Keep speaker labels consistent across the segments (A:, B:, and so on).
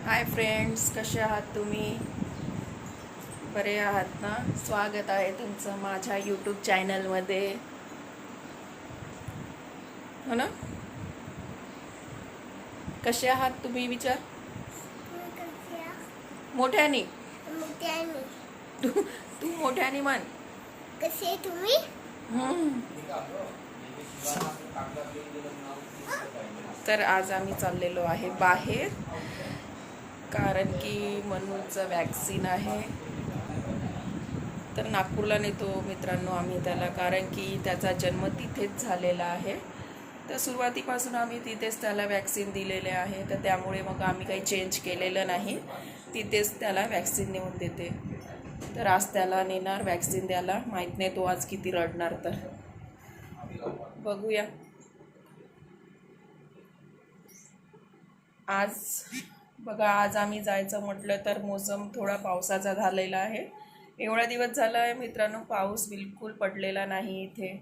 A: Hi friends, कसे आहात तुम्ही? बरे आहात ना? स्वागत आहे तुमचं माझ्या यूट्यूब चॅनलमध्ये, हो ना? कसे आहात तुम्ही विचार मोठ्याने. तू तू मोठ्याने म्हण.
B: कसे तुम्ही?
A: तर आज आम्ही चाललेलो आहे बाहेर, कारण की मनूचं वॅक्सिन आहे. तर नागपूरला नेतो मित्रांनो आम्ही त्याला, कारण की त्याचा जन्म तिथेच झालेला आहे. तर सुरुवातीपासून आम्ही तिथेच त्याला वॅक्सिन दिलेले आहे. तर त्यामुळे मग आम्ही काही चेंज केलेलं नाही, तिथेच त्याला वॅक्सिन नेऊन देते. तर आज त्याला नेणार वॅक्सिन द्यायला. माहीत नाही तो आज किती रडणार, तर बघूया. आज बघा, आज आम्ही जायचं म्हटलं तर मोसम थोडा पावसाचा झालेला आहे. एवढा दिवस झाला आहे मित्रांनो, पाऊस बिलकुल पडलेला नाही इथे.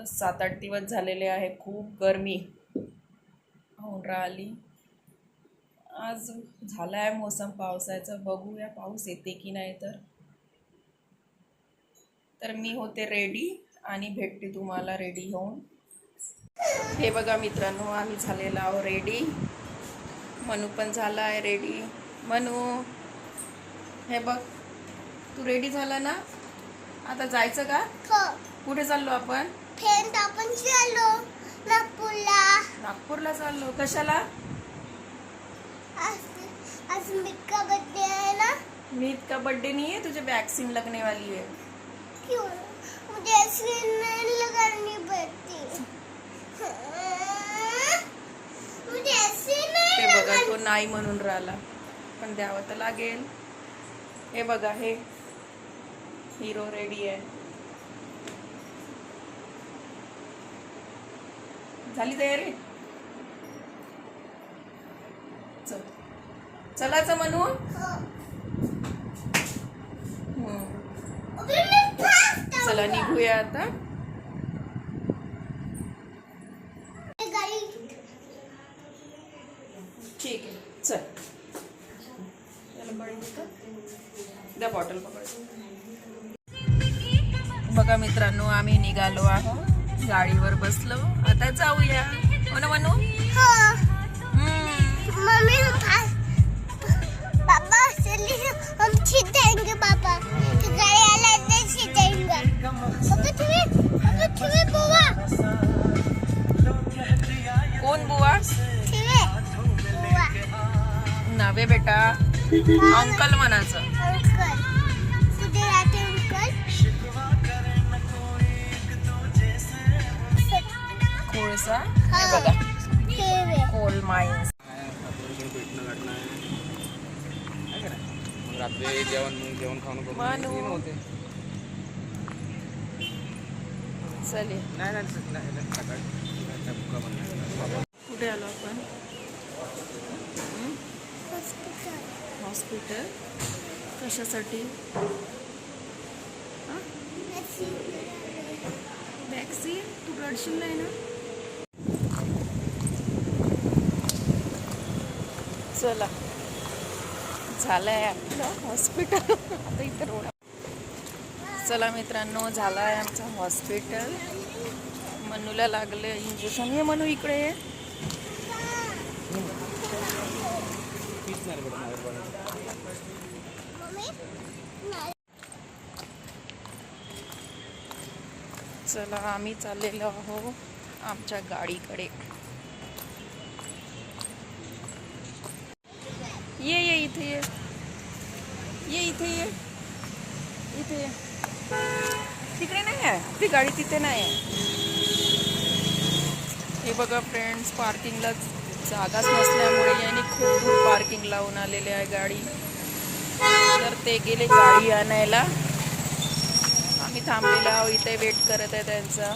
A: 7-8 दिवस झालेले आहे. खूप गरमी होऊन राहिली. आज झाला आहे मोसम पावसाचं. बघूया पाऊस येते की नाही. तर मी होते रेडी आणि भेटते तुम्हाला रेडी होऊन. हे बघा मित्रांनो, आम्ही झालेलो आहोत रेडी. मनू पण झाला आहे रेडी. मनू, हे बघ, तू रेडी झाला ना? आता जायचं का? कुठे चाललो आपण?
B: आपण चाललो नागपूरला.
A: नागपूरला चाललो. कशाला?
B: आज मीत का बर्थडे आहे ना.
A: मीत का बर्थडे नहीं है, तुझे वैक्सीन लगने वाली है.
B: क्यों? मुझे वैक्सीन नहीं लगानी पड़ती. मुझे वैक्सीन नहीं.
A: ते बघा, तो नाही म्हणून राहिला, पण द्यावं तर लागेल. हे बघा, हे हिरो रेडी आहे. झाली तयारी? चलाचं मनू. चला निघूया आता. ठीक आहे, चल. द्या बॉटल पकड. बघा मित्रांनो, आम्ही निघालो आहोत, गाडीवर बसलो. आता जाऊया, हो ना मनू?
B: मम्मी पापा चलिए हम छिप जाएंगे. पापा गाड़ी वाला इधर छिप जाएंगे. तुम्हें बुआ.
A: कोण बुवा?
B: बुआ
A: नावे बेटा, अंकल म्हणायचं.
B: अंकल कुठे राहते अंकल?
A: कोळसा. हे बघा, कोल माइन्स.
C: रात्री जेवण खाऊन होते.
A: चले,
C: नाही
A: कुठे आलो आपण? हॉस्पिटल. कशासाठी? वॅक्सिन. तू रडशील नाही ना? चला, झालंय आपलं हॉस्पिटल. आता इथे रोड. चला मित्रांनो, झालं आहे आमचं हॉस्पिटल. मनूला लागले इंजेक्शन. हे मनू इकडे ये. चला, आम्ही चाललेलो आहो आमच्या गाडीकडे. ये इथे ये. इथे ये. तिकडे नाही आहे ती गाडी, तिथे नाही आहे. हे बघा फ्रेंड्स, पार्किंगला जागाच नसल्यामुळे यांनी खूप दूर पार्किंग लावून आलेले आहे गाडी. तर ते गेले गाडी आणायला. आम्ही थांबलेलो आहोत इथे, वेट करत आहे त्यांचा.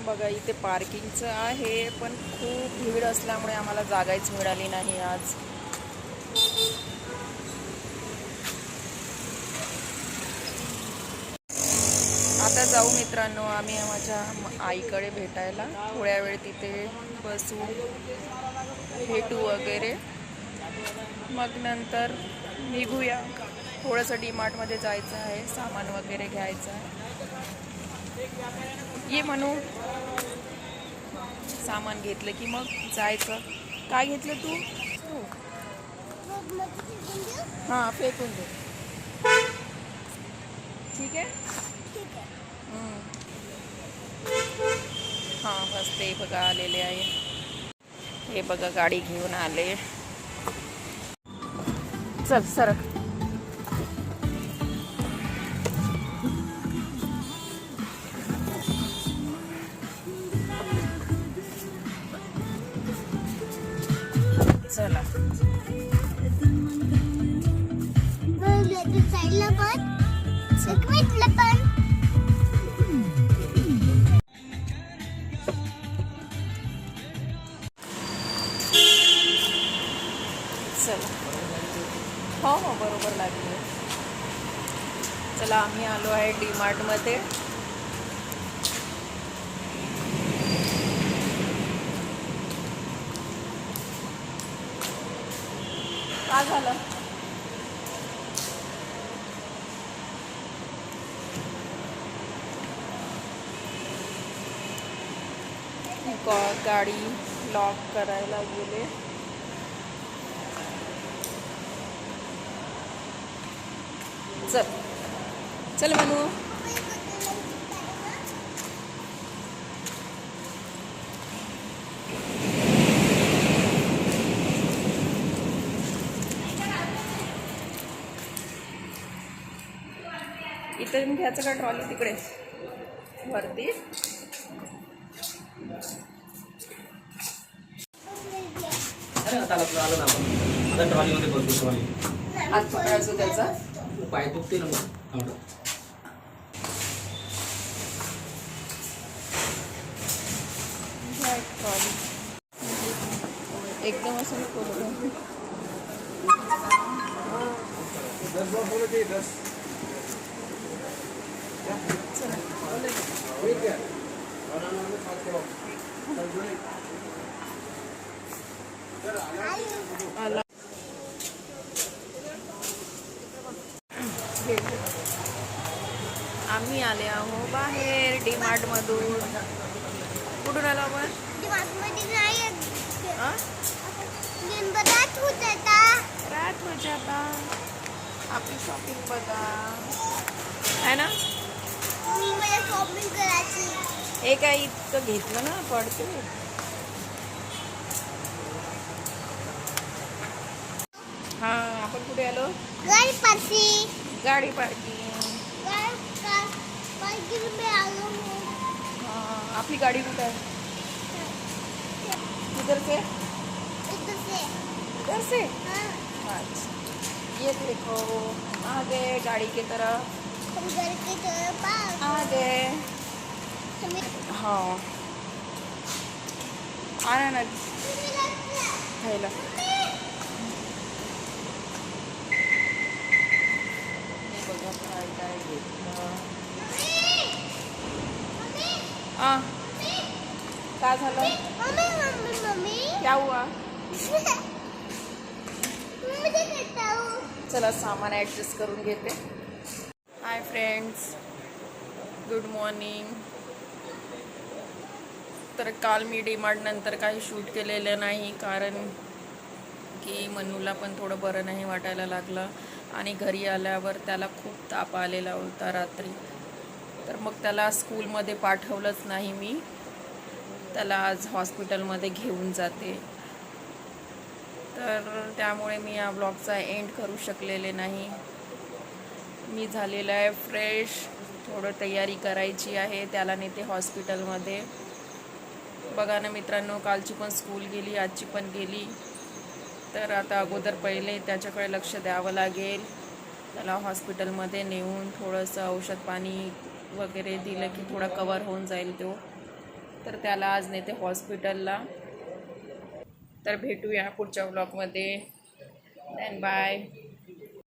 A: बघा, इथे पार्किंगचं आहे, पण खूप भीड असल्यामुळे आम्हाला जागाच मिळाली नाही आज. आता जाऊ मित्रांनो आम्ही माझ्या आईकडे भेटायला. थोड्या वेळ तिथे बसू. भेटू वगैरे. मग नंतर निघूया. थोडंसं डीमार्टमध्ये जायचं आहे, सामान वगैरे घ्यायचं आहे. ये म्हणू. सामान घेतलं की मग जायचं. काय घेतलं तू? हां, फेकून दे. ठीक आहे. हां, बस ते बघा आलेले आहे. हे बघा गाडी घेऊन आले. चल सरक. चला.
B: साईडला पण एक मिनिटला पण
A: चला. हो हो बरोबर लागले. चला आम्ही आलो आहे डीमार्टमध्ये. काय झालं? गाडी लॉक करायला गेले. चल चल मनू. इथं घ्यायचं का ट्रॉली तिकडे वरती?
C: आता आलं ना आपण. आता ट्रॉलीमध्ये बसतो. ट्रॉली
A: हात पकडायचो त्याचा.
C: पाय दुखते ना मग.
A: ट्रॉली एकदम असं नको. आला. आम्ही आले आहो बाहेर डीमार्ट मधून. कुठून आलो आपण? रात मजा आता. आपली शॉपिंग बघा आहे ना.
B: शॉपिंग करायची.
A: हे काय इतकं घेतलं ना पडते. हा आपण कुठे आलो?
B: गाडी पार्किंग.
A: गाडी पार्किंग.
B: पार्किंग में आलो.
A: आपली गाड़ी कुठे है? इधर से?
B: इधर से.
A: इधर से?
B: हाँ.
A: अच्छा. ये देखो आ गए गाड़ी की तरफ.
B: हम घर की तरफ
A: आ गए. हाँ आना ना खायला. बघा काय काय घेतलं. काय झालं?
B: मम्मी मम्मी मम्मी
A: क्या हुआ?
B: मुझे करता हूँ.
A: चला सामान ॲडजस्ट करून घेते. Hi friends, good morning. तर काल मी डीमार्ट नंतर काही शूट केलेलं नाही, कारण की मनूला पण थोडं बरं नाही वाटायला लागलं आणि घरी आल्यावर त्याला खूप ताप आलेला होता रात्री. तर मग त्याला स्कूलमध्ये पाठवलंच नाही मी. त्याला आज हॉस्पिटलमध्ये घेऊन जाते. तर त्यामुळे मी या ब्लॉगचा एंड करू शकलेले नाही. मी झालेलं आहे फ्रेश. थोडं तयारी करायची आहे. त्याला नेते हॉस्पिटलमध्ये. बघा ना मित्रांनो, कालची पण स्कूल गेली, आजची पण गेली. तर आता अगोदर पहिले त्याच्याकडे लक्ष द्यावं लागेल. त्याला हॉस्पिटलमध्ये नेऊन थोडंसं औषध पाणी वगैरे दिलं की थोडा कवर होऊन जाईल तो. तर त्याला आज नेते हॉस्पिटलला. तर भेटूया पुढच्या व्लॉगमध्ये. बाय.